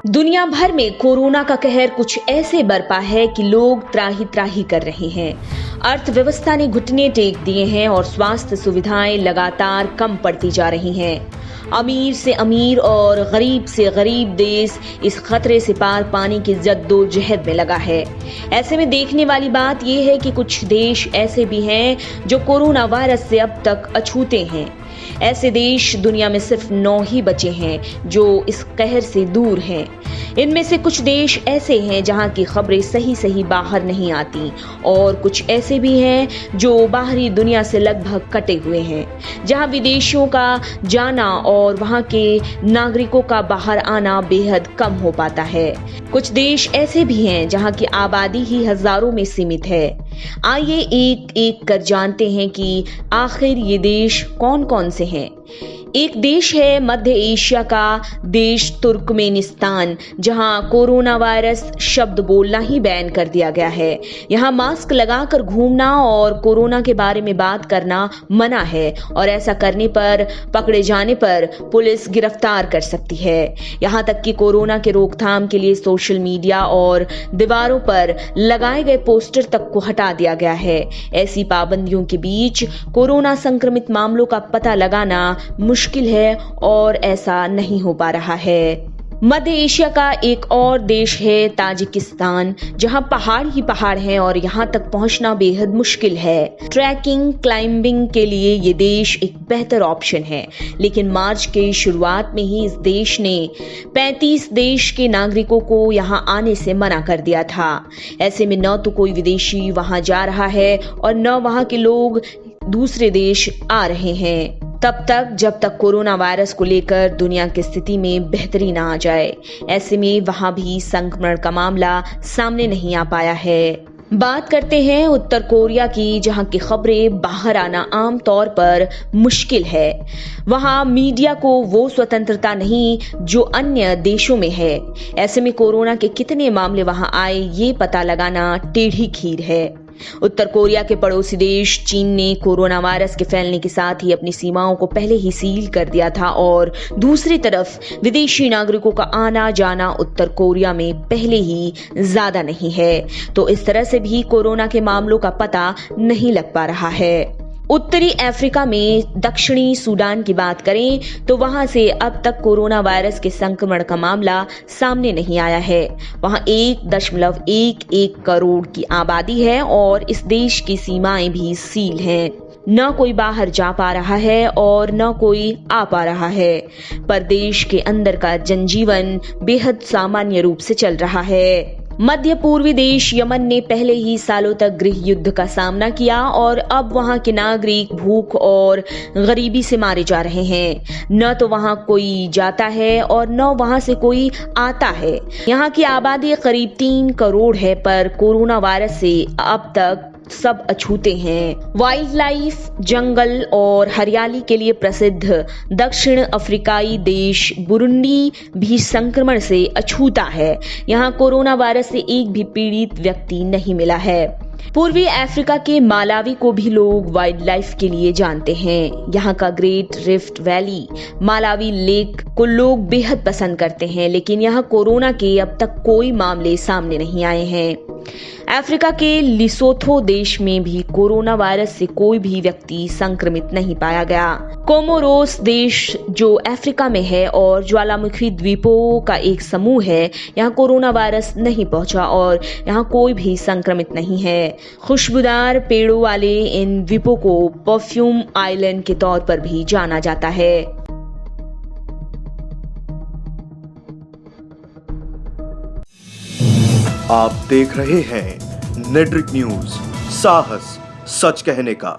दुनिया भर में कोरोना का कहर कुछ ऐसे बरपा है कि लोग त्राही त्राही कर रहे हैं। अर्थव्यवस्था ने घुटने टेक दिए हैं और स्वास्थ्य सुविधाएं लगातार कम पड़ती जा रही हैं। अमीर से अमीर और गरीब से गरीब देश इस खतरे से पार पाने की जद्दोजहद में लगा है। ऐसे में देखने वाली बात यह है कि कुछ देश ऐसे भी हैं जो कोरोना वायरस से अब तक अछूते हैं। ऐसे देश दुनिया में सिर्फ 9 ही बचे हैं जो इस कहर से दूर हैं। इनमें से कुछ देश ऐसे हैं जहां की खबरें सही बाहर नहीं आती और कुछ ऐसे भी हैं जो बाहरी दुनिया से लगभग कटे हुए हैं, जहां विदेशियों का जाना और वहां के नागरिकों का बाहर आना बेहद कम हो पाता है। कुछ देश ऐसे भी हैं जहां की आबादी ही हजारों में सीमित है। आइए एक एक कर जानते हैं कि आखिर ये देश कौन कौन से हैं। एक देश है मध्य एशिया का देश तुर्कमेनिस्तान, जहां कोरोना वायरस शब्द बोलना ही बैन कर दिया गया है। यहां मास्क लगाकर घूमना और कोरोना के बारे में बात करना मना है और ऐसा करने पर पकड़े जाने पर पुलिस गिरफ्तार कर सकती है। यहां तक कि कोरोना के रोकथाम के लिए सोशल मीडिया और दीवारों पर लगाए गए पोस्टर तक को हटा दिया गया है। ऐसी पाबंदियों के बीच कोरोना संक्रमित मामलों का पता लगाना मुश्किल है और ऐसा नहीं हो पा रहा है। मध्य एशिया का एक और देश है ताजिकिस्तान, जहां पहाड़ ही पहाड़ हैं और यहां तक पहुंचना बेहद मुश्किल है। ट्रैकिंग क्लाइंबिंग के लिए ये देश एक बेहतर ऑप्शन है, लेकिन मार्च के शुरुआत में ही इस देश ने 35 देश के नागरिकों को यहां आने से मना कर दिया था। ऐसे में न तो कोई विदेशी वहां जा रहा है और न वहां के लोग दूसरे देश आ रहे हैं, तब तक जब तक कोरोना वायरस को लेकर दुनिया की स्थिति में बेहतरी ना आ जाए। ऐसे में वहां भी संक्रमण का मामला सामने नहीं आ पाया है। बात करते हैं उत्तर कोरिया की, जहां की खबरें बाहर आना आम तौर पर मुश्किल है। वहां मीडिया को वो स्वतंत्रता नहीं जो अन्य देशों में है। ऐसे में कोरोना के कितने मामले वहां आए ये पता लगाना टेढ़ी खीर है। उत्तर कोरिया के पड़ोसी देश चीन ने कोरोना वायरस के फैलने के साथ ही अपनी सीमाओं को पहले ही सील कर दिया था और दूसरी तरफ विदेशी नागरिकों का आना जाना उत्तर कोरिया में पहले ही ज्यादा नहीं है, तो इस तरह से भी कोरोना के मामलों का पता नहीं लग पा रहा है। उत्तरी अफ्रीका में दक्षिणी सूडान की बात करें तो वहां से अब तक कोरोना वायरस के संक्रमण का मामला सामने नहीं आया है। वहां 1.11 करोड़ की आबादी है और इस देश की सीमाएं भी सील हैं। न कोई बाहर जा पा रहा है और न कोई आ पा रहा है, पर देश के अंदर का जनजीवन बेहद सामान्य रूप से चल रहा है। मध्य पूर्वी देश यमन ने पहले ही सालों तक गृह युद्ध का सामना किया और अब वहां के नागरिक भूख और गरीबी से मारे जा रहे हैं। न तो वहां कोई जाता है और न वहां से कोई आता है। यहां की आबादी करीब 3 करोड़ है, पर कोरोना वायरस से अब तक सब अछूते हैं। वाइल्ड लाइफ, जंगल और हरियाली के लिए प्रसिद्ध दक्षिण अफ्रीकाई देश बुरुंडी भी संक्रमण से अछूता है। यहाँ कोरोना वायरस से एक भी पीड़ित व्यक्ति नहीं मिला है। पूर्वी अफ्रीका के मालावी को भी लोग वाइल्ड लाइफ के लिए जानते हैं। यहाँ का great rift valley, Malawi lake को लोग बेहद पसंद करते हैं, लेकिन यहाँ कोरोना के अब तक कोई मामले सामने नहीं आए हैं। अफ्रीका के लिसोथो देश में भी कोरोना वायरस से कोई भी व्यक्ति संक्रमित नहीं पाया गया। कोमोरोस देश जो अफ्रीका में है और ज्वालामुखी द्वीपों का एक समूह है, यहाँ कोरोना वायरस नहीं पहुंचा और यहाँ कोई भी संक्रमित नहीं है। खुशबूदार पेड़ों वाले इन द्वीपों को परफ्यूम आइलैंड के तौर पर भी जाना जाता है। आप देख रहे हैं नेट्रिक न्यूज, साहस सच कहने का।